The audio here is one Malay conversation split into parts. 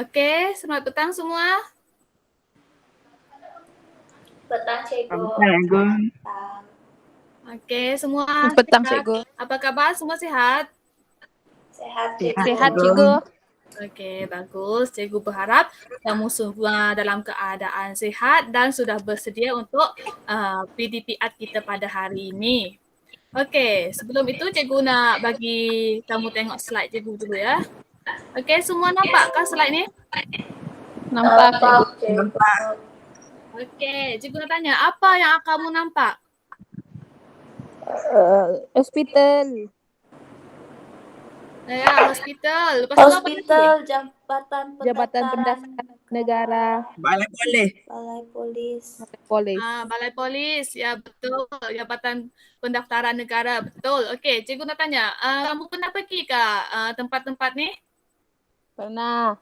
Okey, selamat petang semua. Petang, Cikgu. Assalamualaikum. Petang. Okey, semua Petang, sihat? Cikgu. Apa khabar? Semua sihat? Sehat, Cikgu. Sehat, Cikgu. Okey, bagus. Cikgu berharap kamu semua dalam keadaan sihat dan sudah bersedia untuk PDP Art kita pada hari ini. Okey, sebelum itu cikgu nak bagi kamu tengok slide cikgu dulu ya. Okey, semua nampakkah slide ni? Nampak, Cikgu. Cikgu. Okey, cikgu nak tanya, apa yang kamu nampak? Hospital. Ya, hospital. Lepas tu apa lagi? Hospital, Jabatan Jabatan Pendaftaran Negara. Balai polis. Balai Polis. Polis. Balai Polis. Ya, betul. Jabatan Pendaftaran Negara. Betul. Okey, cikgu nak tanya, kamu pernah pergi ke tempat-tempat ni? Pernah.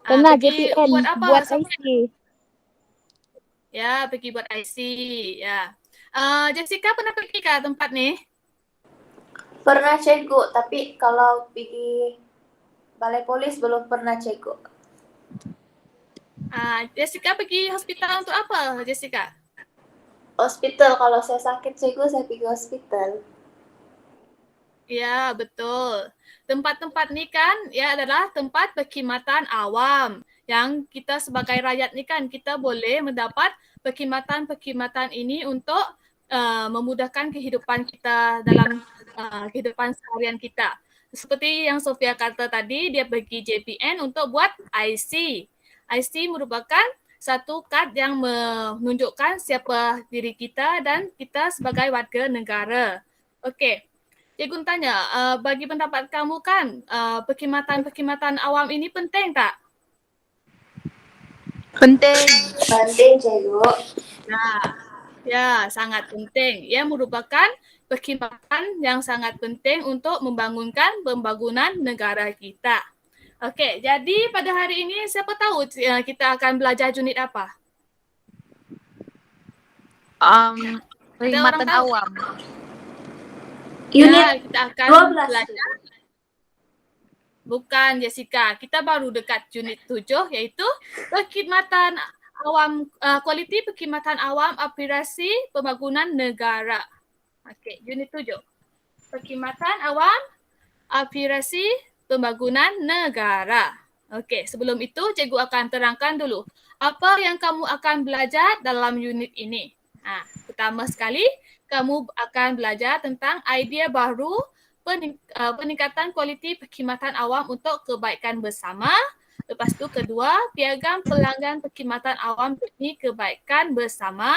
Pernah pergi JPN buat apa? buat Sampai- IC. Ya, pergi buat IC. Ya. Jessica pernah pergi ke tempat ni? Pernah, Cikgu, tapi kalau pergi Balai Polis belum pernah, Cikgu. Jessica pergi hospital untuk apa, Jessica? Hospital, kalau saya sakit, Cikgu, saya pergi hospital. Ya, betul. Tempat-tempat ni kan ya adalah tempat perkhidmatan awam. Yang kita sebagai rakyat ni kan kita boleh mendapat perkhidmatan-perkhidmatan ini untuk memudahkan kehidupan kita dalam kehidupan seharian kita. Seperti yang Sofia kata tadi, dia pergi JPN untuk buat IC. IC merupakan satu kad yang menunjukkan siapa diri kita dan kita sebagai warga negara. Okey. Cikgu tanya, bagi pendapat kamu kan, perkhidmatan-perkhidmatan awam ini penting tak? Penting. Penting, Cikgu. Ya, sangat penting. Ia merupakan perkhidmatan yang sangat penting untuk membangunkan pembangunan negara kita. Okey, jadi pada hari ini siapa tahu kita akan belajar unit apa? Perkhidmatan tahu? awam. Unit Ya, kita akan 12. belajar. Bukan, Jessica. Kita baru dekat unit 7 iaitu perkhidmatan awam, kualiti perkhidmatan awam aspirasi pembangunan negara. Okey, unit 7. Perkhidmatan awam aspirasi pembangunan negara. Okey, sebelum itu cikgu akan terangkan dulu apa yang kamu akan belajar dalam unit ini. Pertama sekali, kamu akan belajar tentang idea baru peningkatan kualiti perkhidmatan awam untuk kebaikan bersama. Lepas tu kedua, piagam pelanggan perkhidmatan awam demi kebaikan bersama.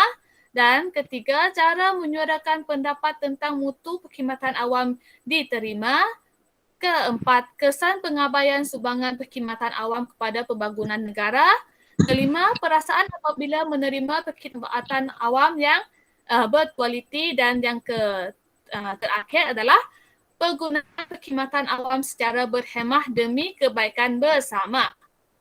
Dan ketiga, cara menyuarakan pendapat tentang mutu perkhidmatan awam diterima. Keempat, kesan pengabaian sumbangan perkhidmatan awam kepada pembangunan negara. Kelima, perasaan apabila menerima perkhidmatan awam yang berkualiti. Dan yang terakhir adalah penggunaan perkhidmatan awam secara berhemah demi kebaikan bersama.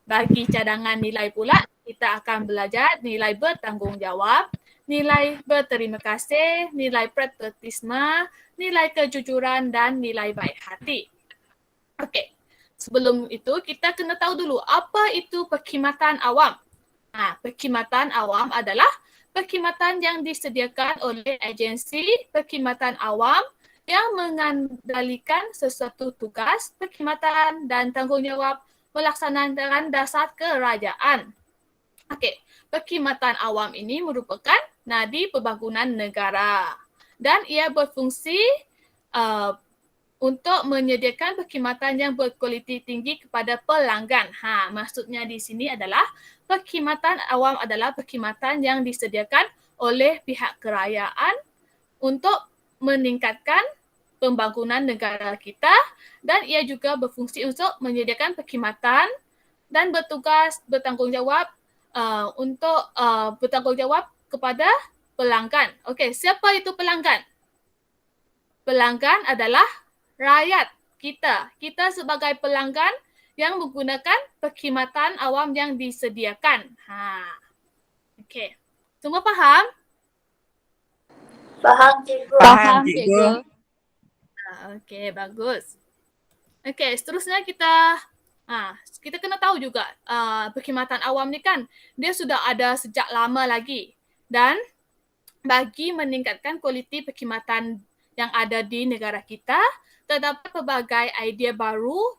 Bagi cadangan nilai pula, kita akan belajar nilai bertanggungjawab, nilai berterima kasih, nilai patriotisme, nilai kejujuran dan nilai baik hati. Okey, sebelum itu kita kena tahu dulu apa itu perkhidmatan awam. Perkhidmatan awam adalah perkhidmatan yang disediakan oleh agensi perkhidmatan awam yang mengendalikan sesuatu tugas, perkhidmatan dan tanggungjawab melaksanakan dasar kerajaan. Okey, perkhidmatan awam ini merupakan nadi pembangunan negara dan ia berfungsi untuk menyediakan perkhidmatan yang berkualiti tinggi kepada pelanggan. Maksudnya di sini adalah perkhidmatan awam adalah perkhidmatan yang disediakan oleh pihak kerajaan untuk meningkatkan pembangunan negara kita dan ia juga berfungsi untuk menyediakan perkhidmatan dan bertanggungjawab untuk bertanggungjawab kepada pelanggan. Okey, siapa itu pelanggan? Pelanggan adalah rakyat kita. Kita sebagai pelanggan yang menggunakan perkhidmatan awam yang disediakan. Okey. Semua faham? Faham, Cikgu. Faham, Cikgu. Okey, bagus. Okey, seterusnya kita Kita kena tahu juga perkhidmatan awam ni kan dia sudah ada sejak lama lagi, dan bagi meningkatkan kualiti perkhidmatan yang ada di negara kita, terdapat pelbagai idea baru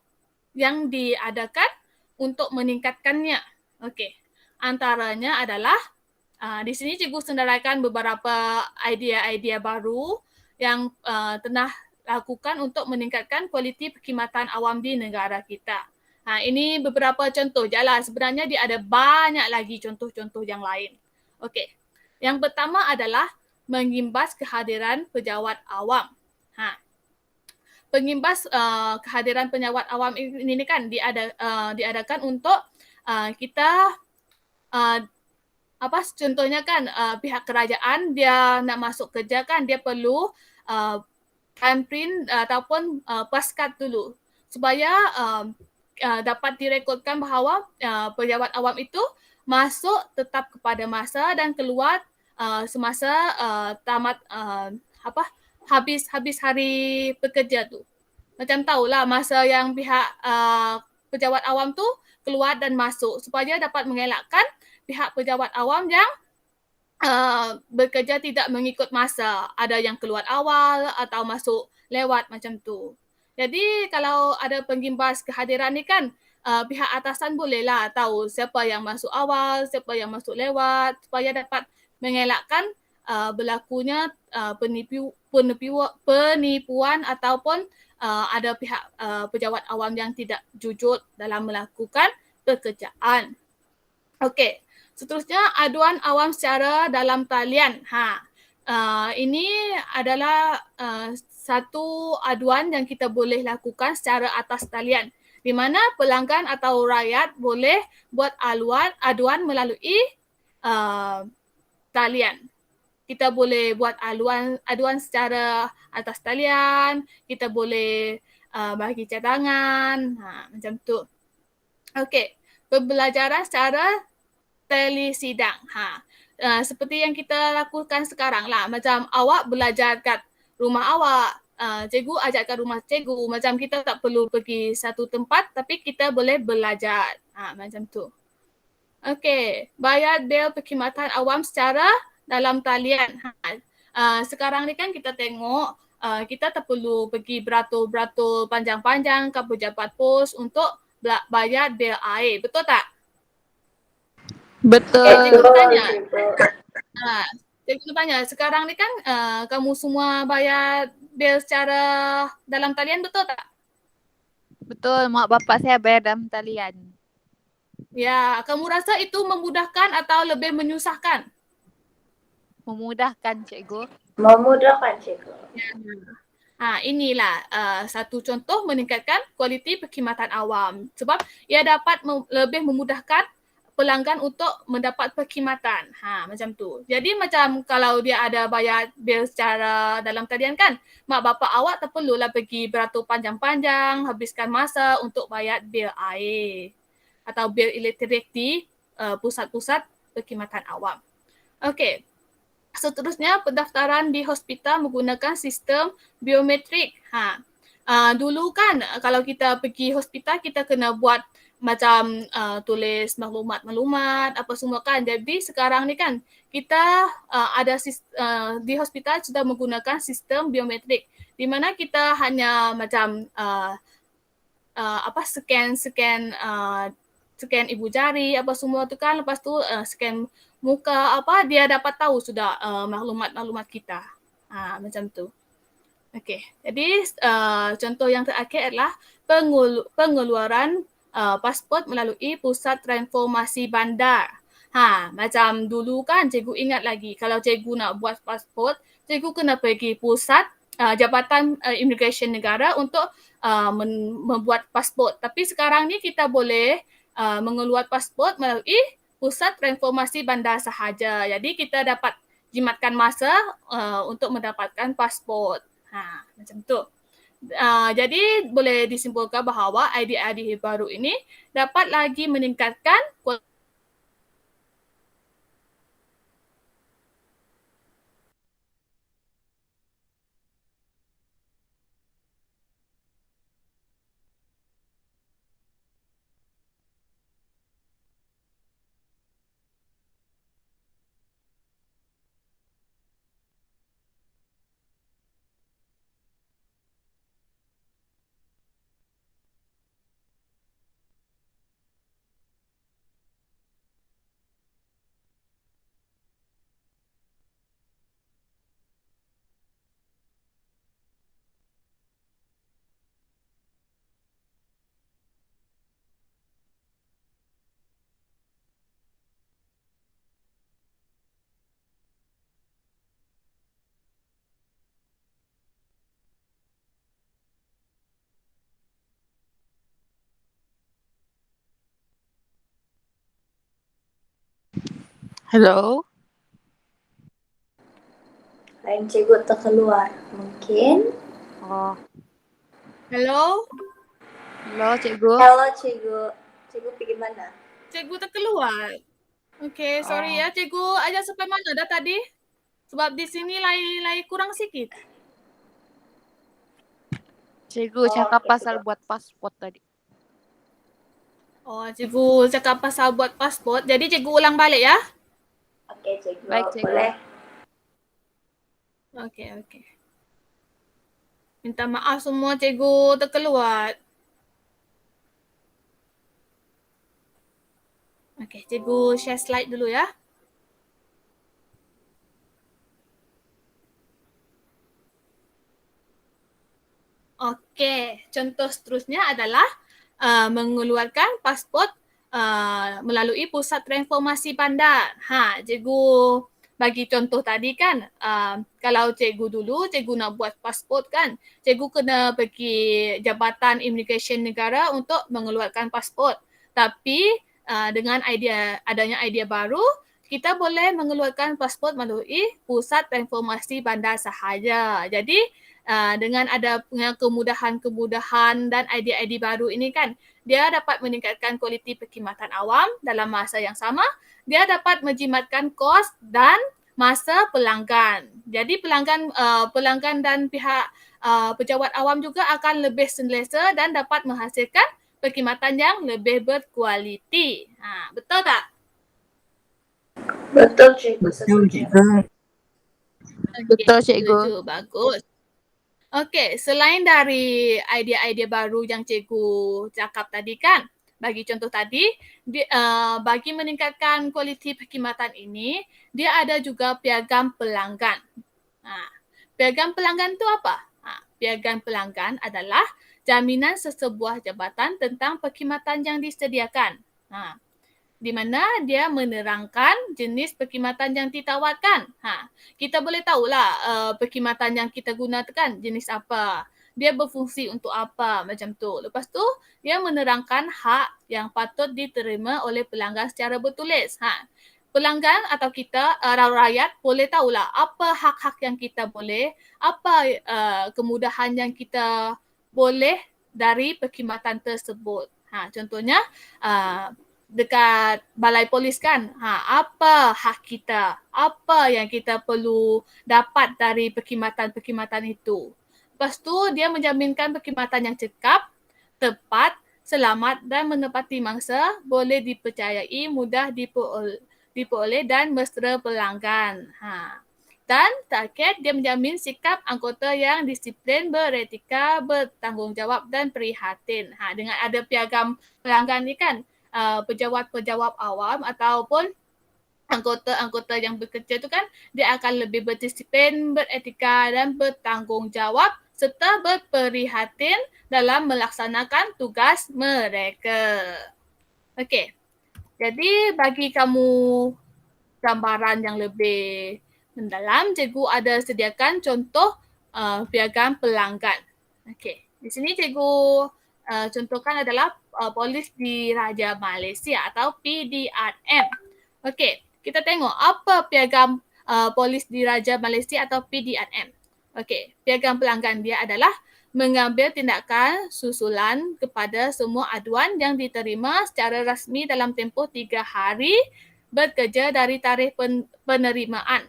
yang diadakan untuk meningkatkannya. Okey. Antaranya adalah di sini cikgu senaraikan beberapa idea-idea baru yang telah lakukan untuk meningkatkan kualiti perkhidmatan awam di negara kita. Ini beberapa contoh je lah. Sebenarnya dia ada banyak lagi contoh-contoh yang lain. Okey. Yang pertama adalah mengimbas kehadiran pejabat awam. Pengimbas kehadiran pejabat awam ini kan diadakan untuk kita contohnya kan pihak kerajaan dia nak masuk kerja kan dia perlu thumbprint ataupun paskat dulu supaya dapat direkodkan bahawa pejabat awam itu masuk tetap kepada masa dan keluar semasa tamat habis hari pekerja tu. Macam tahulah masa yang pihak pejabat awam tu keluar dan masuk supaya dapat mengelakkan pihak pejabat awam yang bekerja tidak mengikut masa. Ada yang keluar awal atau masuk lewat macam tu. Jadi kalau ada pengimbas kehadiran ni kan pihak atasan bolehlah tahu siapa yang masuk awal, siapa yang masuk lewat supaya dapat mengelakkan berlakunya penipuan ataupun ada pihak pejabat awam yang tidak jujur dalam melakukan pekerjaan. Okey, seterusnya aduan awam secara dalam talian. Ini adalah satu aduan yang kita boleh lakukan secara atas talian, di mana pelanggan atau rakyat boleh buat aduan melalui talian. Kita boleh buat aduan secara atas talian, kita boleh bagi cadangan, macam tu. Okey, pembelajaran secara telesidang. Seperti yang kita lakukan sekarang lah. Macam awak belajar kat rumah awak, cikgu ajak kat rumah cikgu. Macam kita tak perlu pergi satu tempat tapi kita boleh belajar. Macam tu. Okey, bayar bil perkhidmatan awam secara dalam talian. Sekarang ni kan kita tengok kita tak perlu pergi beratur-beratur panjang-panjang ke pejabat pos untuk bayar bil air. Betul tak? Betul. Cikgu tanya. Cikgu tanya, sekarang ni kan kamu semua bayar bil secara dalam talian, betul tak? Betul, mak bapak saya bayar dalam talian. Ya, kamu rasa itu memudahkan atau lebih menyusahkan? Memudahkan, cikgu. Memudahkan, cikgu. Inilah satu contoh meningkatkan kualiti perkhidmatan awam. Sebab ia dapat lebih memudahkan pelanggan untuk mendapat perkhidmatan. Macam tu. Jadi macam kalau dia ada bayar bil secara dalam talian kan, mak bapak awak tak perlulah pergi beratur panjang-panjang, habiskan masa untuk bayar bil air atau bil elektrik di pusat-pusat perkhidmatan awam. Okey. Seterusnya, pendaftaran di hospital menggunakan sistem biometrik. Dulu kan kalau kita pergi hospital kita kena buat macam tulis maklumat-maklumat apa semua kan. Jadi sekarang ni kan kita ada di hospital sudah menggunakan sistem biometrik di mana kita hanya macam scan ibu jari apa semua tu kan, lepas tu scan muka dia dapat tahu sudah maklumat-maklumat kita. Macam tu. Okey. Jadi contoh yang terakhir adalah pengeluaran pasport melalui pusat transformasi bandar. Macam dulu kan cikgu ingat lagi kalau cikgu nak buat pasport, cikgu kena pergi pusat Jabatan Immigration Negara untuk membuat pasport. Tapi sekarang ni kita boleh mengeluar pasport melalui pusat transformasi bandar sahaja. Jadi kita dapat jimatkan masa untuk mendapatkan pasport. Macam tu. Jadi boleh disimpulkan bahawa idea-idea baru ini dapat lagi meningkatkan Hello. Lain cikgu terkeluar. Mungkin. Oh, Hello? halo cikgu. Halo cikgu. Cikgu pergi mana? Cikgu terkeluar. Okay, sorry ya. Cikgu ajar sampai mana dah tadi? Sebab di sini lai kurang sikit. Cikgu cakap pasal buat pasport tadi. Oh, cikgu cakap pasal buat pasport. Jadi cikgu ulang balik ya. Okey cikgu. Baik, cikgu. Boleh. Okay. Minta maaf semua cikgu terkeluar. Okay, cikgu share slide dulu ya. Okey, contoh seterusnya adalah mengeluarkan pasport melalui pusat transformasi bandar. Cikgu bagi contoh tadi kan, kalau cikgu dulu, cikgu nak buat pasport kan, cikgu kena pergi Jabatan Imigresen Negara untuk mengeluarkan pasport. Tapi dengan adanya idea baru, kita boleh mengeluarkan pasport melalui pusat transformasi bandar sahaja. Jadi dengan adanya kemudahan-kemudahan dan idea-idea baru ini kan, dia dapat meningkatkan kualiti perkhidmatan awam dalam masa yang sama, dia dapat menjimatkan kos dan masa pelanggan. Jadi pelanggan dan pihak pejabat awam juga akan lebih selesa dan dapat menghasilkan perkhidmatan yang lebih berkualiti. Betul tak? Betul cikgu. Betul cikgu. Betul, cikgu. Setuju, bagus. Okey, selain dari idea-idea baru yang cikgu cakap tadi kan, bagi contoh tadi, bagi meningkatkan kualiti perkhidmatan ini, dia ada juga piagam pelanggan. Piagam pelanggan tu apa? Piagam pelanggan adalah jaminan sesebuah jabatan tentang perkhidmatan yang disediakan. Di mana dia menerangkan jenis perkhidmatan yang ditawarkan. Kita boleh tahulah perkhidmatan yang kita gunakan jenis apa. Dia berfungsi untuk apa macam tu. Lepas tu dia menerangkan hak yang patut diterima oleh pelanggan secara bertulis. Pelanggan atau kita rakyat boleh tahulah apa hak-hak yang kita boleh, apa kemudahan yang kita boleh dari perkhidmatan tersebut. Contohnya dekat balai polis kan, apa hak kita, apa yang kita perlu dapat dari perkhidmatan-perkhidmatan itu. Lepas tu dia menjaminkan perkhidmatan yang cekap, tepat, selamat dan menepati mangsa, boleh dipercayai, mudah diperoleh dan mesra pelanggan. Dan terakhir, dia menjamin sikap anggota yang disiplin, beretika, bertanggungjawab dan prihatin. Dengan ada piagam pelanggan ni kan, pejabat-pejabat awam ataupun anggota-anggota yang bekerja tu kan, dia akan lebih berdisiplin, beretika dan bertanggungjawab serta berprihatin dalam melaksanakan tugas mereka. Okey. Jadi bagi kamu gambaran yang lebih mendalam, cikgu ada sediakan contoh piagam pelanggan. Okey. Di sini cikgu contohkan adalah Polis Diraja Malaysia atau PDRM. Okey, kita tengok apa piagam Polis Diraja Malaysia atau PDRM. Okey, piagam pelanggan dia adalah mengambil tindakan susulan kepada semua aduan yang diterima secara rasmi dalam tempoh 3 hari bekerja dari tarikh penerimaan.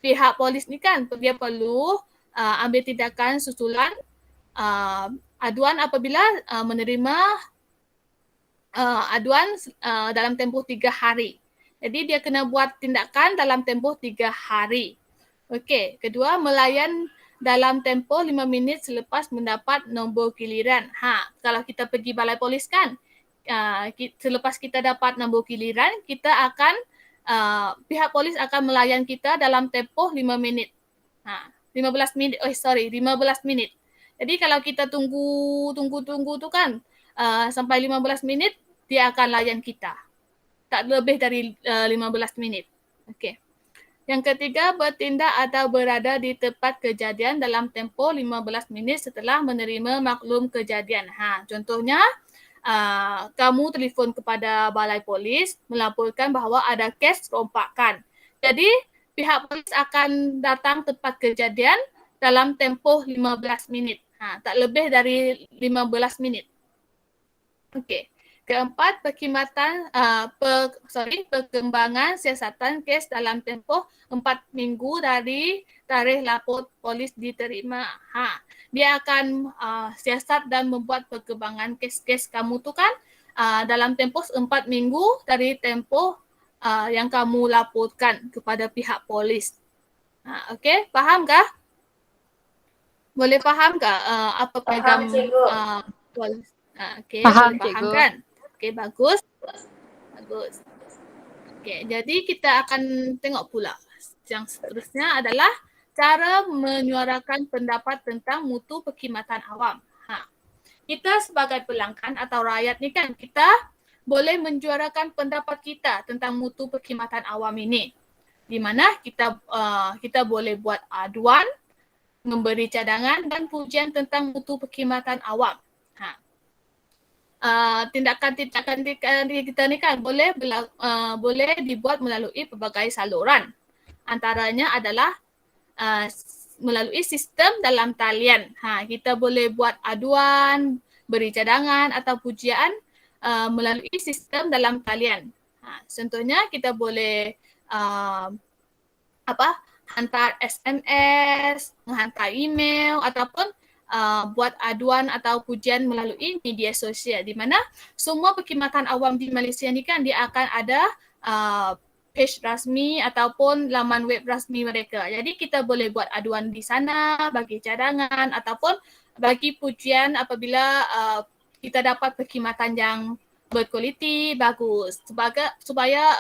Pihak polis ni kan dia perlu ambil tindakan susulan aduan apabila menerima aduan dalam tempoh 3 hari. Jadi dia kena buat tindakan dalam tempoh 3 hari. Okey, kedua melayan dalam tempoh 5 minit selepas mendapat nombor giliran. Kalau kita pergi balai polis kan, selepas kita dapat nombor giliran, kita akan pihak polis akan melayan kita dalam tempoh 5 minit. 15 minit. Jadi kalau kita tunggu tu kan sampai 15 minit, dia akan layan kita. Tak lebih dari 15 minit. Okey. Yang ketiga, bertindak atau berada di tempat kejadian dalam tempoh 15 minit setelah menerima maklum kejadian. Contohnya, kamu telefon kepada balai polis melaporkan bahawa ada kes rompakan. Jadi pihak polis akan datang tempat kejadian dalam tempoh 15 minit. Tak lebih dari 15 minit. Okey. Keempat, perkembangan siasatan kes dalam tempoh 4 minggu dari tarikh lapor polis diterima. Dia akan siasat dan membuat perkembangan kes-kes kamu tu kan dalam tempoh 4 minggu dari tempoh yang kamu laporkan kepada pihak polis. Okey, fahamkah? Boleh fahamkah apa program polis? Okey, Faham, boleh faham cikgu. kan? Okey, bagus. Bagus. Okey, jadi kita akan tengok pula. Yang seterusnya adalah cara menyuarakan pendapat tentang mutu perkhidmatan awam. Kita sebagai pelanggan atau rakyat ni kan, kita boleh menjuarakan pendapat kita tentang mutu perkhidmatan awam ini. Di mana kita boleh buat aduan, memberi cadangan dan pujian tentang mutu perkhidmatan awam. Tindakan-tindakan kita ni kan boleh dibuat melalui pelbagai saluran. Antaranya adalah melalui sistem dalam talian. Kita boleh buat aduan, beri cadangan atau pujian melalui sistem dalam talian. Contohnya kita boleh hantar SMS, menghantar email ataupun buat aduan atau pujian melalui media sosial, di mana semua perkhidmatan awam di Malaysia ni kan dia akan ada page rasmi ataupun laman web rasmi mereka. Jadi kita boleh buat aduan di sana, bagi cadangan ataupun bagi pujian apabila kita dapat perkhidmatan yang berkualiti, bagus, supaya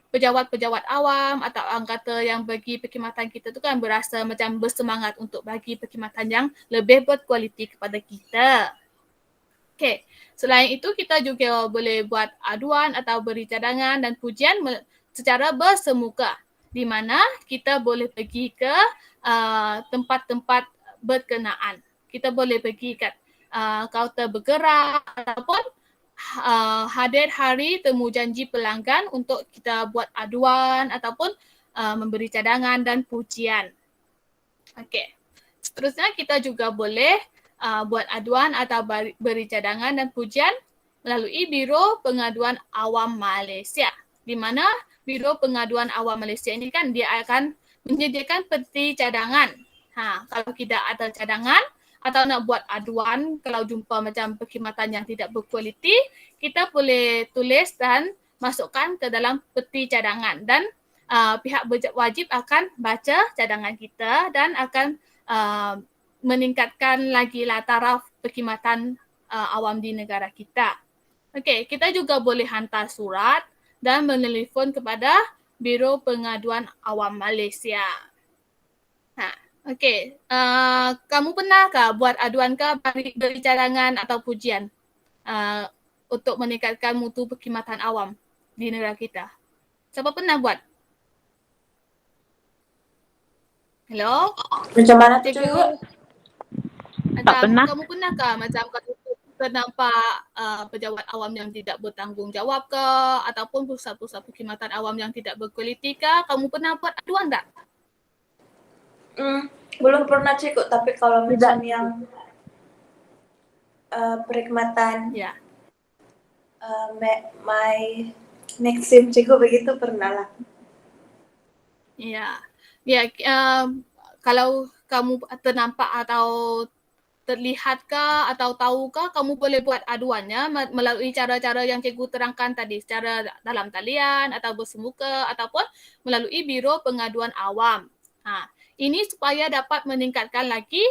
pejabat-pejabat awam atau anggota yang bagi perkhidmatan kita tu kan berasa macam bersemangat untuk bagi perkhidmatan yang lebih berkualiti kepada kita. Okey, selain itu kita juga boleh buat aduan atau beri cadangan dan pujian secara bersemuka, di mana kita boleh pergi ke tempat-tempat berkenaan. Kita boleh pergi kat kaunter bergerak ataupun hadir hari temu janji pelanggan untuk kita buat aduan ataupun memberi cadangan dan pujian. Okey. Seterusnya kita juga boleh buat aduan atau beri cadangan dan pujian melalui Biro Pengaduan Awam Malaysia. Di mana Biro Pengaduan Awam Malaysia ini kan dia akan menyediakan peti cadangan. Kalau tidak ada cadangan atau nak buat aduan, kalau jumpa macam perkhidmatan yang tidak berkualiti, kita boleh tulis dan masukkan ke dalam peti cadangan dan pihak wajib akan baca cadangan kita dan akan meningkatkan lagi taraf perkhidmatan awam di negara kita. Okey, kita juga boleh hantar surat dan menelefon kepada Biro Pengaduan Awam Malaysia. Okey, kamu pernahkah buat aduan ke beri cadangan atau pujian untuk meningkatkan mutu perkhidmatan awam di negara kita? Siapa pernah buat? Hello? Macam mana tu, Cikgu? Cikgu? Tak pernah. Kamu pernahkah macam kalau ternampak pejabat awam yang tidak bertanggungjawab ke ataupun pusat-pusat perkhidmatan awam yang tidak berkualiti ke, kamu pernah buat aduan tak? Belum pernah, Cikgu, tapi kalau macam yang perkhidmatan my Maxim, Cikgu, begitu pernah lah. Kalau kamu ternampak atau terlihat ke atau tahu ke, kamu boleh buat aduannya melalui cara-cara yang cikgu terangkan tadi, secara dalam talian atau bersemuka ataupun melalui Biro Pengaduan Awam. Ini supaya dapat meningkatkan lagi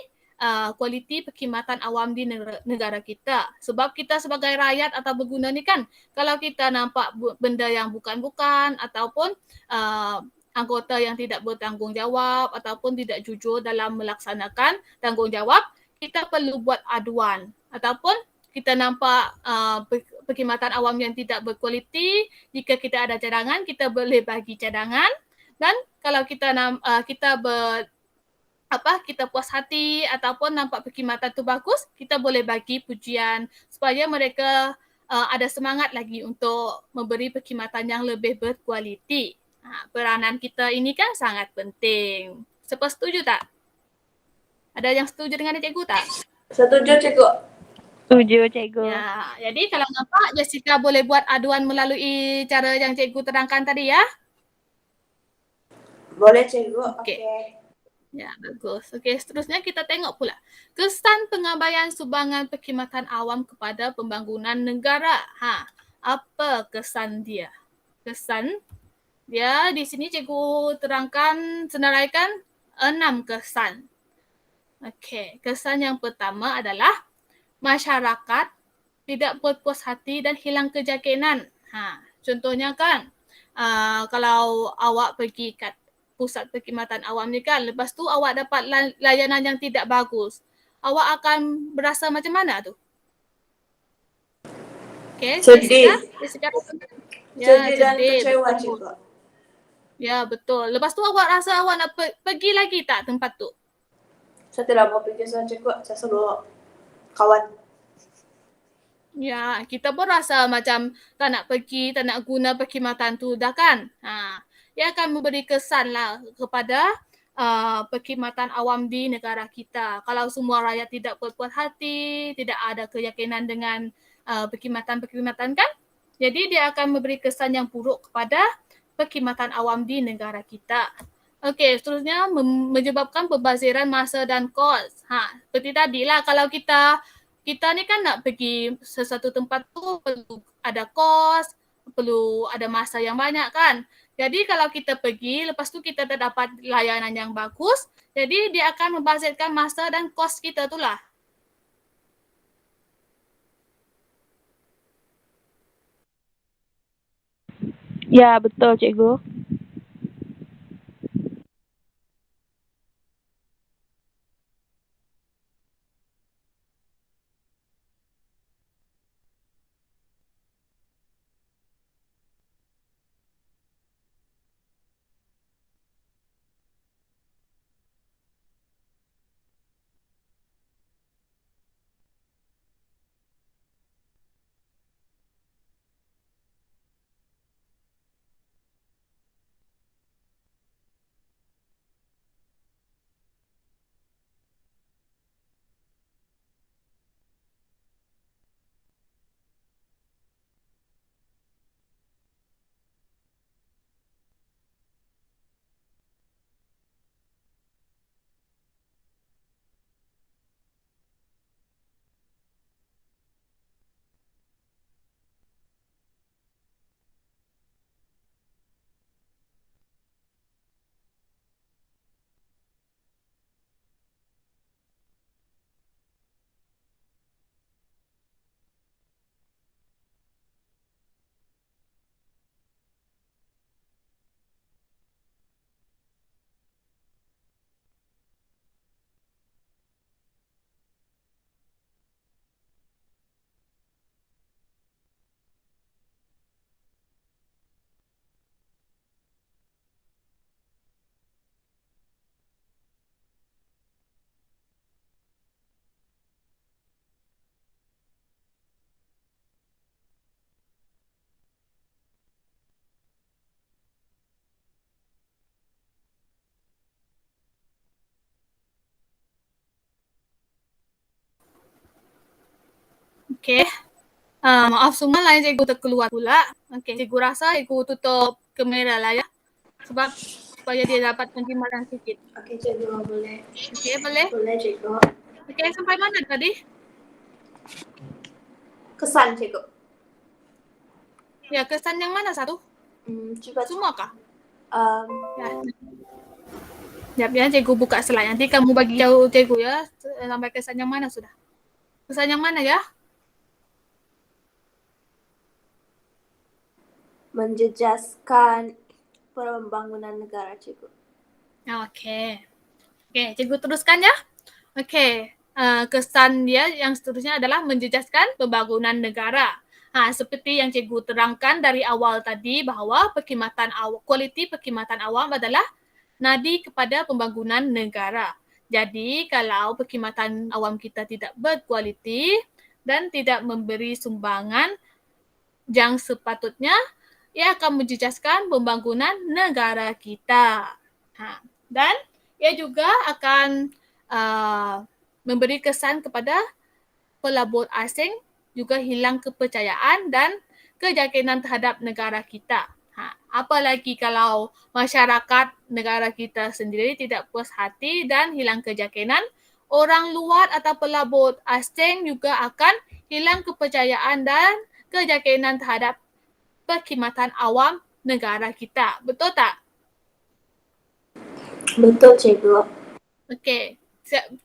kualiti perkhidmatan awam di negara kita. Sebab kita sebagai rakyat atau berguna ni kan, kalau kita nampak benda yang bukan-bukan ataupun anggota yang tidak bertanggungjawab ataupun tidak jujur dalam melaksanakan tanggungjawab, kita perlu buat aduan. Ataupun kita nampak perkhidmatan awam yang tidak berkualiti, jika kita ada cadangan, kita boleh bagi cadangan. Dan kalau kita kita puas hati ataupun nampak perkhidmatan tu bagus, kita boleh bagi pujian supaya mereka ada semangat lagi untuk memberi perkhidmatan yang lebih berkualiti. Peranan kita ini kan sangat penting. Siapa setuju tak? Ada yang setuju dengan cikgu tak? Setuju, Cikgu. Setuju, cikgu. Ya, jadi kalau nampak Jessica boleh buat aduan melalui cara yang cikgu terangkan tadi ya. Boleh, Cikgu. Okey. Oke. Ya, bagus. Okey, seterusnya kita tengok pula. Kesan pengabaian sumbangan perkhidmatan awam kepada pembangunan negara. Apa kesan dia? Kesan dia di sini cikgu terangkan, senaraikan 6 kesan. Okey, kesan yang pertama adalah masyarakat tidak berpuas hati dan hilang keyakinan. Contohnya kan, kalau awak pergi kat pusat perkhidmatan awam ni kan, lepas tu awak dapat layanan yang tidak bagus, awak akan berasa macam mana tu? Okay, Sedih. Jessica. Sedih dan kecewa, betul. Cikgu. Ya, betul. Lepas tu awak rasa awak nak pergi lagi tak tempat tu? Saya tidak mau pergi sama Cikgu. Saya suruh kawan. Ya, kita pun rasa macam tak nak pergi, tak nak guna perkhidmatan tu dah kan. Ia akan memberi kesan lah kepada perkhidmatan awam di negara kita. Kalau semua rakyat tidak berpuas hati, tidak ada keyakinan dengan perkhidmatan-perkhidmatan kan, jadi dia akan memberi kesan yang buruk kepada perkhidmatan awam di negara kita. Okey, seterusnya menyebabkan pembaziran masa dan kos. Seperti tadi lah, kalau kita ni kan nak pergi sesuatu tempat tu perlu ada kos, perlu ada masa yang banyak kan. Jadi kalau kita pergi, lepas tu kita tak dapat layanan yang bagus, jadi dia akan membazirkan masa dan kos kita tu lah. Ya, betul, cikgu. Okey. Maaf semua lain cikgu terkeluar pula. Okey, cikgu rasa cikgu tutup kamera lah ya. Sebab supaya dia dapat penjimalan sikit. Okey, Cikgu, boleh. Okey, boleh? Boleh, Cikgu. Okey, sampai mana tadi? Kesan, Cikgu. Ya, kesan yang mana satu? Cuba. Semua kah? Ya. Ya, cikgu buka slide. Nanti kamu bagi tahu cikgu ya sampai kesan yang mana sudah. Kesan yang mana ya? Menjejaskan pembangunan negara, Cikgu. Okey. Okey, cikgu teruskan ya. Okey, kesan dia yang seterusnya adalah menjejaskan pembangunan negara. Seperti yang cikgu terangkan dari awal tadi bahawa kualiti perkhidmatan awam adalah nadi kepada pembangunan negara. Jadi kalau perkhidmatan awam kita tidak berkualiti dan tidak memberi sumbangan yang sepatutnya, ia akan menjejaskan pembangunan negara kita. Dan ia juga akan memberi kesan kepada pelabur asing, juga hilang kepercayaan dan keyakinan terhadap negara kita. Apalagi kalau masyarakat negara kita sendiri tidak puas hati dan hilang keyakinan, orang luar atau pelabur asing juga akan hilang kepercayaan dan keyakinan terhadap perkhidmatan awam negara kita. Betul tak? Betul, Cikgu. Okey.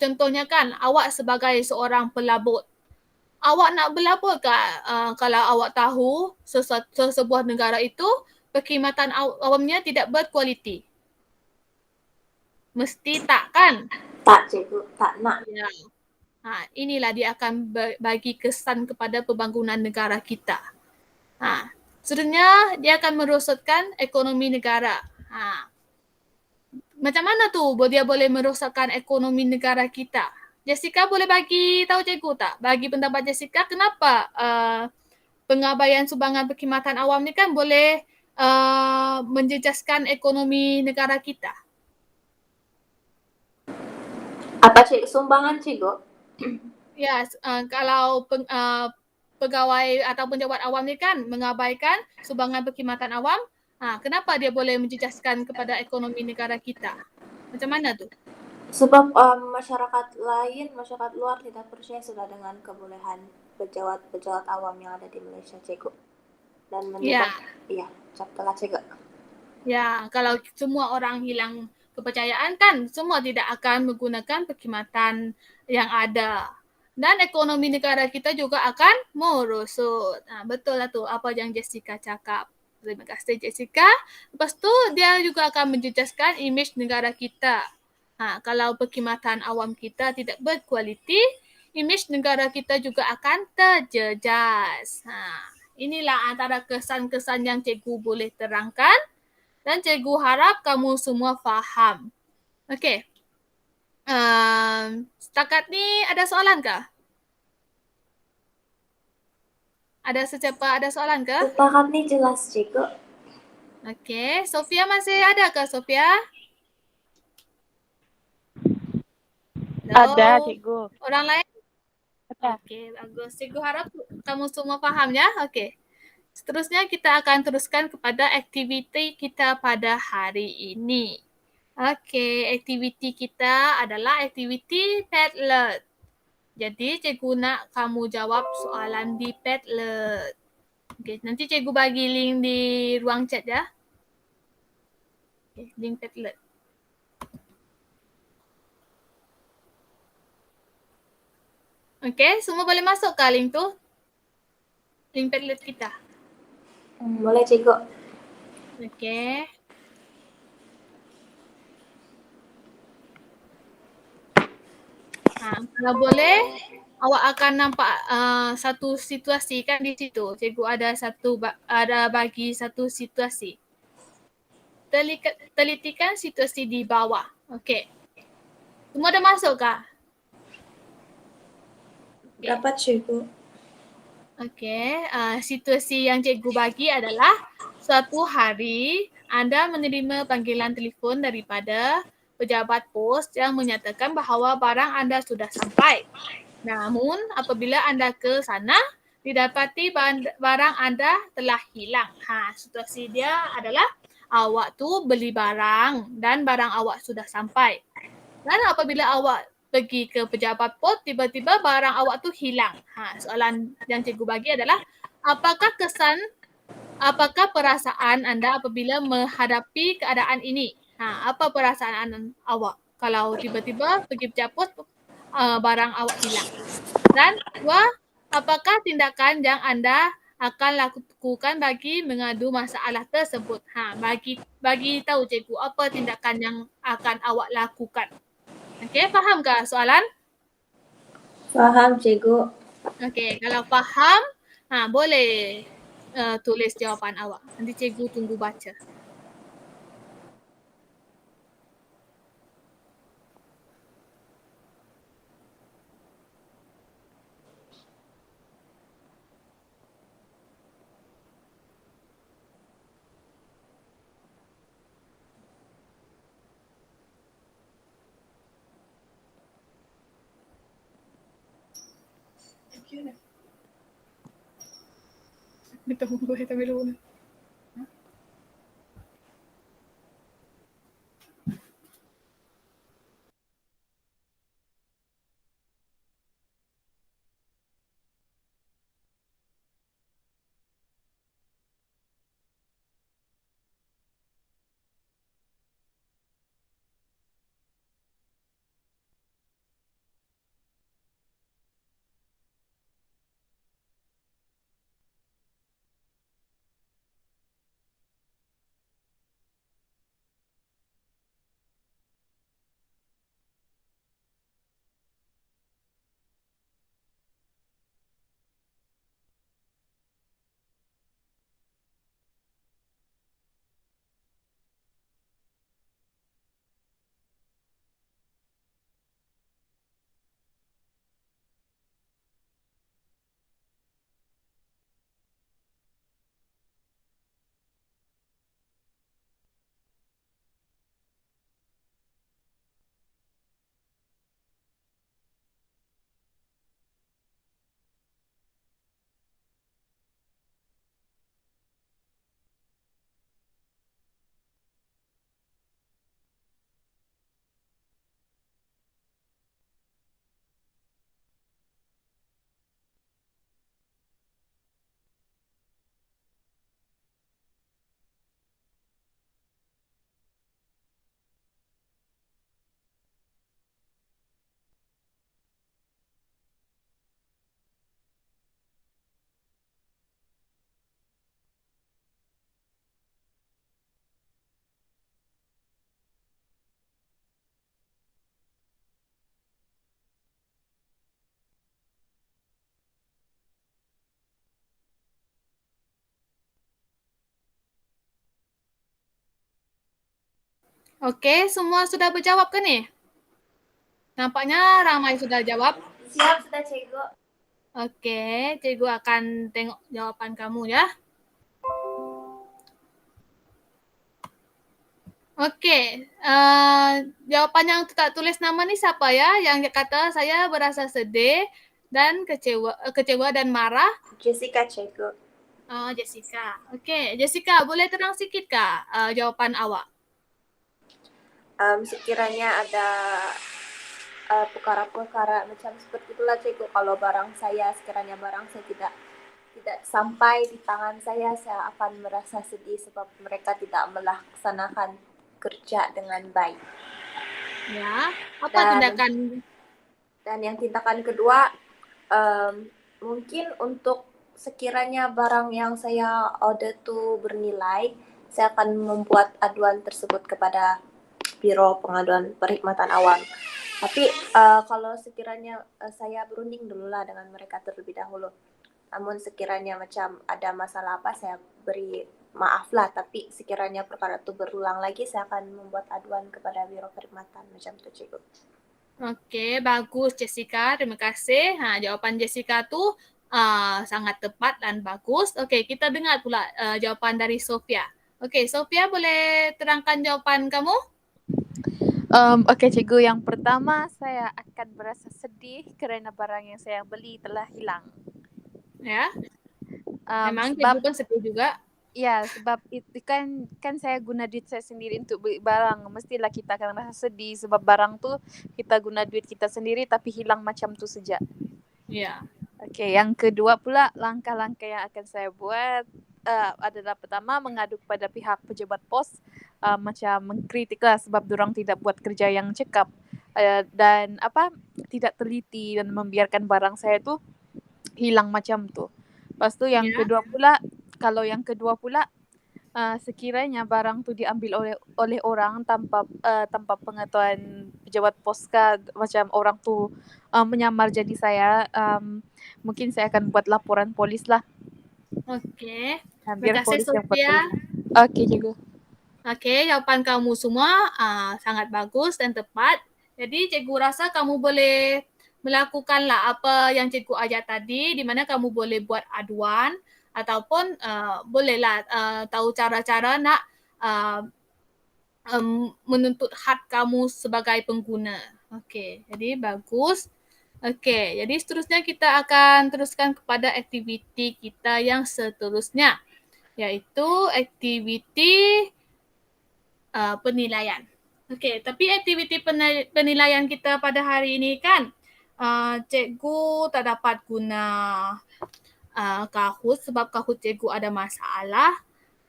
Contohnya kan, awak sebagai seorang pelabur, awak nak berlabur ke kalau awak tahu sebuah negara itu perkhidmatan awamnya tidak berkualiti? Mesti tak kan? Tak, Cikgu. Tak nak. Ya. Inilah dia akan bagi kesan kepada pembangunan negara kita. Sebenarnya dia akan merosotkan ekonomi negara. Macam mana tu dia boleh merosakkan ekonomi negara kita? Jessica boleh bagi tahu cikgu tak? Bagi pendapat Jessica, kenapa pengabaian sumbangan perkhidmatan awam ni kan boleh menjejaskan ekonomi negara kita? Apa sumbangan, Cikgu? Ya, kalau pegawai atau pejabat awam ni kan mengabaikan sumbangan perkhidmatan awam, kenapa dia boleh menjejaskan kepada ekonomi negara kita? Macam mana tu? Sebab masyarakat luar tidak percaya sudah dengan kebolehan pejabat awam yang ada di Malaysia, Cikgu. Dan captalah, Cikgu. Ya, kalau semua orang hilang kepercayaan kan, semua tidak akan menggunakan perkhidmatan yang ada. Dan ekonomi negara kita juga akan merosot. Betul lah tu apa yang Jessica cakap. Terima kasih Jessica. Lepas tu dia juga akan menjejaskan imej negara kita. Kalau perkhidmatan awam kita tidak berkualiti, imej negara kita juga akan terjejas. Inilah antara kesan-kesan yang cikgu boleh terangkan dan cikgu harap kamu semua faham. Okey. Setakat ni ada soalan ke? Ada sesiapa ada soalan ke? Setakat ni jelas, Cikgu. Okey, Sofia masih ada ke Sofia? Ada, Cikgu. Orang lain? Ada. Okey, bagus. Cikgu harap kamu semua faham ya. Okey. Seterusnya kita akan teruskan kepada aktiviti kita pada hari ini. Okey, aktiviti kita adalah aktiviti Padlet. Jadi cikgu nak kamu jawab soalan di Padlet. Okey, nanti cikgu bagi link di ruang chat ya. Okey, link Padlet. Okey, semua boleh masuk ke link tu? Link Padlet kita. Boleh, Cikgu. Okey. Kalau boleh, awak akan nampak satu situasi kan di situ. Cikgu ada bagi satu situasi. Telitikan situasi di bawah. Okey. Semua dah masuk kah? Okay. Dapat, Cikgu. Okey. Situasi yang cikgu bagi adalah suatu hari anda menerima panggilan telefon daripada pejabat pos yang menyatakan bahawa barang anda sudah sampai. Namun apabila anda ke sana, didapati barang anda telah hilang. Situasi dia adalah awak tu beli barang dan barang awak sudah sampai. Dan apabila awak pergi ke pejabat pos, tiba-tiba barang awak tu hilang. Soalan yang cikgu bagi adalah apakah perasaan anda apabila menghadapi keadaan ini? Apa perasaan awak kalau tiba-tiba pergi pejabat pos, barang awak hilang? Dan kedua, apakah tindakan yang anda akan lakukan bagi mengadu masalah tersebut? Bagi tahu cikgu apa tindakan yang akan awak lakukan. Okey, faham ke soalan? Faham, Cikgu. Okey, kalau faham, boleh tulis jawapan awak. Nanti cikgu tunggu baca. Oke, semua sudah berjawab ke nih? Nampaknya ramai sudah jawab. Siap, sudah Cikgu. Oke, Cikgu akan tengok jawaban kamu ya. Oke, jawaban yang tak tulis nama nih siapa ya? Yang kata saya berasa sedih dan kecewa dan marah. Jessica Cikgu. Oh, Jessica. Oke, Jessica, boleh terang sedikit Kak jawaban awak? Sekiranya ada perkara-perkara macam seperti itulah Cikgu. Kalau barang saya, sekiranya barang saya tidak sampai di tangan saya akan merasa sedih sebab mereka tidak melaksanakan kerja dengan baik. Ya, apa tindakan? Dan yang tindakan kedua, mungkin untuk sekiranya barang yang saya order tu bernilai, saya akan membuat aduan tersebut kepada Biro Pengaduan Perkhidmatan Awam. Tapi kalau sekiranya saya berunding dululah dengan mereka terlebih dahulu. Namun sekiranya macam ada masalah apa, saya beri maaf lah. Tapi sekiranya perkara itu berulang lagi, saya akan membuat aduan kepada Biro Perkhidmatan. Macam itu, Cikgu. Oke, bagus Jessica. Terima kasih. Nah, jawaban Jessica tuh sangat tepat dan bagus. Oke, kita dengar pula jawaban dari Sofia. Oke, Sofia boleh terangkan jawaban kamu? Oke, Cikgu. Yang pertama, saya akan merasa sedih kerana barang yang saya beli telah hilang. Ya, memang sebab Cikgu pun sedih juga. ya, sebab itu kan saya guna duit saya sendiri untuk beli barang. Mestilah kita akan merasa sedih sebab barang tu kita guna duit kita sendiri tapi hilang macam tu saja. Ya. Okey, yang kedua pula langkah-langkah yang akan saya buat adalah pertama mengadu kepada pihak pejabat pos, macam mengkritiklah sebab diorang tidak buat kerja yang cekap dan tidak teliti dan membiarkan barang saya tu hilang macam tu. Lepas tu yang kedua pula, kalau yang kedua pula sekiranya barang tu diambil oleh orang tanpa pengetahuan pejabat pos macam orang tu menyamar jadi saya, mungkin saya akan buat laporan polis lah. Oke. Biar Terima kasih polis yang buat Sofia. kerja. Okey, Cikgu. Oke, jawaban kamu semua sangat bagus dan tepat. Jadi cikgu rasa kamu boleh melakukanlah apa yang cikgu ajar tadi, di mana kamu boleh buat aduan ataupun bolehlah tahu cara-cara nak menuntut hak kamu sebagai pengguna. Okey, jadi bagus. Okey, jadi seterusnya kita akan teruskan kepada aktiviti kita yang seterusnya, iaitu aktiviti penilaian. Okey, tapi aktiviti penilaian kita pada hari ini kan, cikgu tak dapat guna Kahoot sebab Kahoot cikgu ada masalah.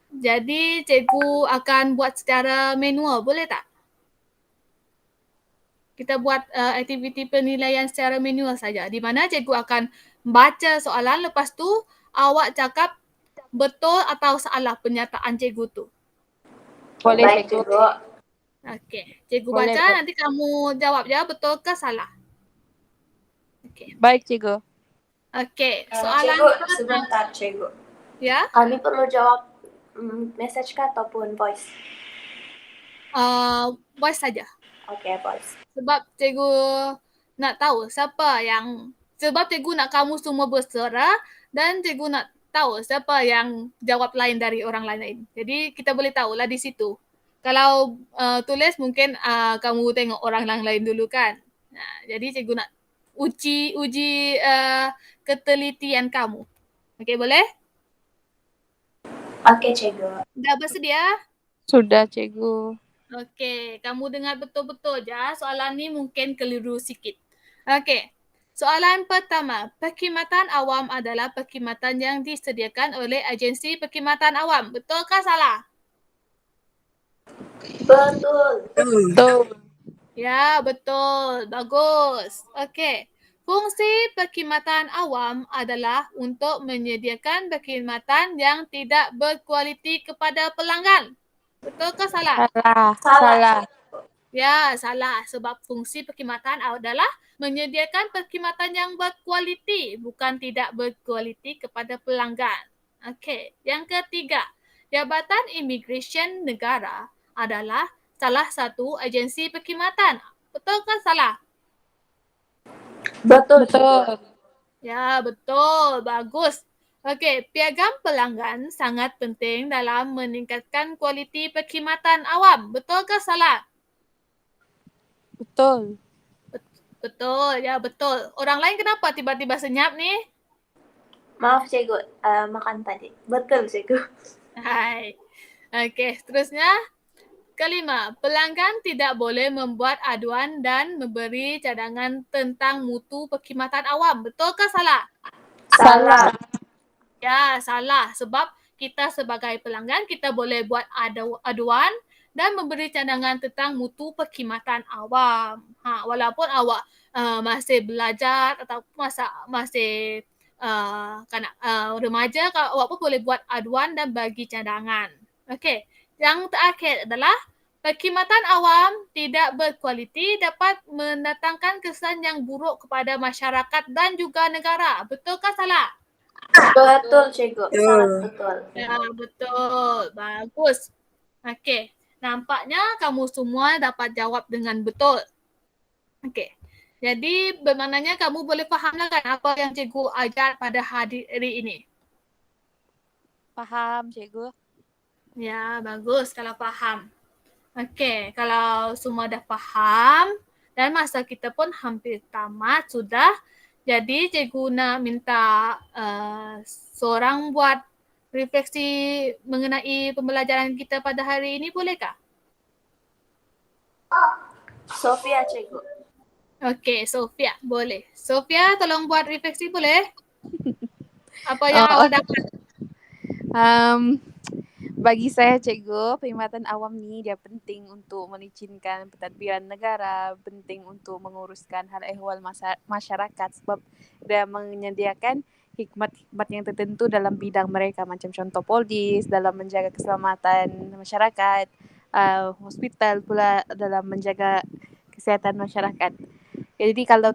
Jadi cikgu akan buat secara manual, boleh tak? Kita buat aktiviti penilaian secara manual saja, di mana cikgu akan baca soalan, lepas tu awak cakap betul atau salah pernyataan cikgu tu. Boleh, Baik, cikgu. Cikgu. Okey, cikgu Boleh, baca, boleh. nanti kamu jawab ya betul ke salah. Okey. Baik, cikgu. Okey, soalan Cikgu, pertama. sebentar Cikgu. Ya, Kami perlu jawab message kah ataupun voice? voice saja. Oke, voice. Sebab cikgu nak tahu sebab cikgu nak kamu semua bersuara dan cikgu nak tahu siapa yang jawab lain dari orang lain. Jadi kita boleh tahulah di situ. Kalau tulis mungkin kamu tengok orang lain dulu kan. Jadi cikgu nak uji ketelitian kamu. Okey, boleh? Oke, Cikgu. Dah bersedia? Sudah, cikgu. Okey, kamu dengar betul-betul je. Soalan ni mungkin keliru sikit. Okey. Soalan pertama, perkhidmatan awam adalah perkhidmatan yang disediakan oleh agensi perkhidmatan awam. Betul ke salah? Betul. Betul. Ya, betul. Bagus. Okey. Fungsi perkhidmatan awam adalah untuk menyediakan perkhidmatan yang tidak berkualiti kepada pelanggan. Betul ke salah? Salah. Salah. Salah. Ya, salah. Sebab fungsi perkhidmatan adalah menyediakan perkhidmatan yang berkualiti, bukan tidak berkualiti kepada pelanggan. Okey. Yang ketiga, Jabatan Imigresen Negara adalah salah satu agensi perkhidmatan. Betul ke salah? Betul. Betul. Ya, betul. Bagus. Okey, piagam pelanggan sangat penting dalam meningkatkan kualiti perkhidmatan awam. Betul ke salah? Betul. Betul, ya betul. Orang lain kenapa tiba-tiba senyap ni? Maaf Cikgu, makan tadi. Betul Cikgu. Hai. Okey, seterusnya. Kelima, pelanggan tidak boleh membuat aduan dan memberi cadangan tentang mutu perkhidmatan awam. Betul ke salah? Salah. Ya, salah. Sebab kita sebagai pelanggan, kita boleh buat aduan dan memberi cadangan tentang mutu perkhidmatan awam. Walaupun awak masih belajar atau masih remaja, awak pun boleh buat aduan dan bagi cadangan. Okey. Yang terakhir adalah perkhidmatan awam tidak berkualiti dapat mendatangkan kesan yang buruk kepada masyarakat dan juga negara. Betul ke salah? Betul Cikgu. Sangat betul. Ya, betul. Bagus. Okey. Nampaknya kamu semua dapat jawab dengan betul. Okey. Jadi bermaknanya kamu boleh fahamlah kan apa yang cikgu ajar pada hari ini. Faham, cikgu. Ya, bagus kalau faham. Okey, kalau semua dah faham dan masa kita pun hampir tamat sudah. Jadi cikgu nak minta seorang buat refleksi mengenai pembelajaran kita pada hari ini, bolehkah? Sofia Cikgu. Okey, Sofia, boleh. Sofia, tolong buat refleksi boleh? Apa yang awak dapat? Bagi saya, cikgu, perkhidmatan awam ni dia penting untuk melicinkan pentadbiran negara, penting untuk menguruskan hal ehwal masyarakat sebab dia menyediakan hikmat-hikmat yang tertentu dalam bidang mereka, macam contoh polis dalam menjaga keselamatan masyarakat, hospital pula dalam menjaga kesihatan masyarakat. Jadi kalau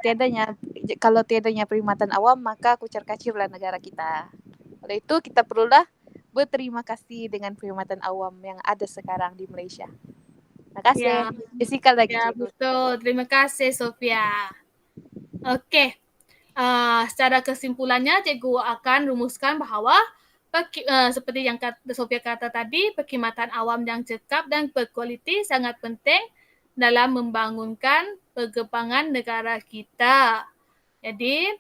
tiadanya perkhidmatan awam, maka kucar-kacirlah negara kita. Oleh itu kita perlulah berterima kasih dengan perkhidmatan awam yang ada sekarang di Malaysia. Terima kasih. Ya. Jessica lagi, Ya, cikgu. betul. Terima kasih, Sofia. Okey. Secara kesimpulannya, cikgu akan rumuskan bahawa seperti yang Sofia kata tadi, perkhidmatan awam yang cekap dan berkualiti sangat penting dalam membangunkan perkembangan negara kita. Jadi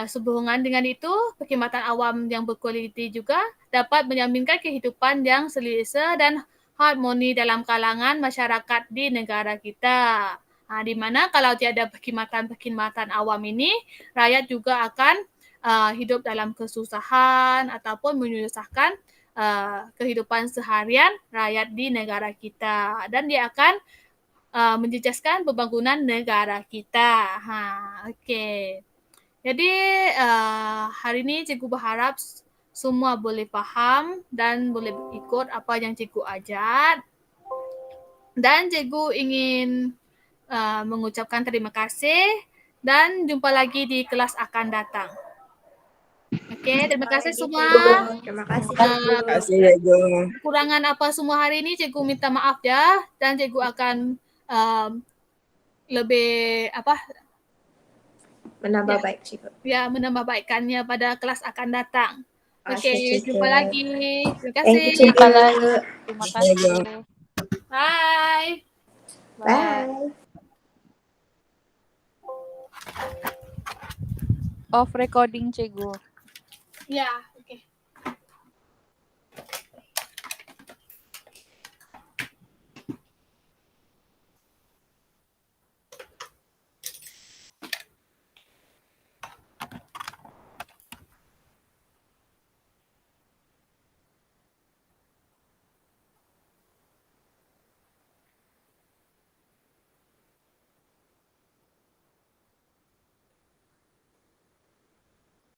sehubungan dengan itu, perkhidmatan awam yang berkualiti juga dapat menjaminkan kehidupan yang selesa dan harmoni dalam kalangan masyarakat di negara kita. Di mana kalau tiada perkhidmatan awam ini, rakyat juga akan hidup dalam kesusahan ataupun menyusahkan kehidupan seharian rakyat di negara kita. Dan dia akan menjejaskan pembangunan negara kita. Okey. Jadi hari ini cikgu berharap semua boleh faham dan boleh ikut apa yang cikgu ajar. Dan cikgu ingin mengucapkan terima kasih dan jumpa lagi di kelas akan datang. Okey, terima kasih semua. Terima kasih Terima cikgu. kasih cikgu. Kekurangan apa semua hari ini cikgu minta maaf ya, dan cikgu akan lebih Menambah baik cikgu. menambah baikkannya pada kelas akan datang. Okey, Cikgu. jumpa lagi. Terima Thank you kasih. cikgu. Terima Terima kasih. kasih. Bye. Bye. Off recording cikgu. Ya.